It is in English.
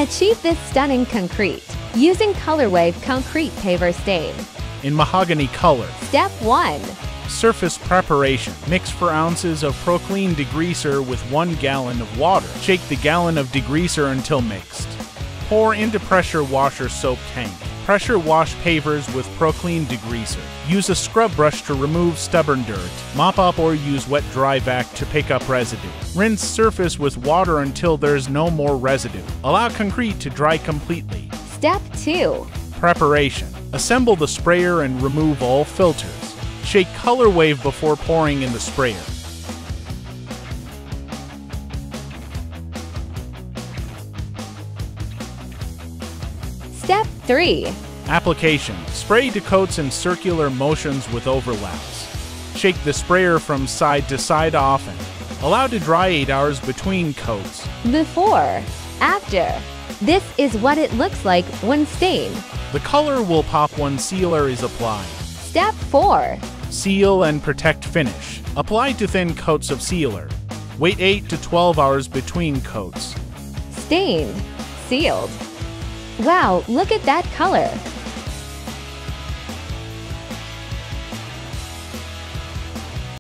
Achieve this stunning concrete using ColorWave Concrete Paver Stain. In Mahogany color. Step 1. Surface preparation. Mix 4 ounces of Proclean degreaser with 1 gallon of water. Shake the gallon of degreaser until mixed. Pour into pressure washer soap tank. Pressure wash pavers with Proclean degreaser. Use a scrub brush to remove stubborn dirt. Mop up or use wet dry vac to pick up residue. Rinse surface with water until there's no more residue. Allow concrete to dry completely. Step 2. Preparation. Assemble the sprayer and remove all filters. Shake ColorWave before pouring in the sprayer. Step 3. Application. Spray to coats in circular motions with overlaps. Shake the sprayer from side to side often. Allow to dry 8 hours between coats. Before. After. This is what it looks like when stained. The color will pop when sealer is applied. Step 4. Seal and protect finish. Apply to thin coats of sealer. Wait 8 to 12 hours between coats. Stained. Sealed. Wow, look at that color!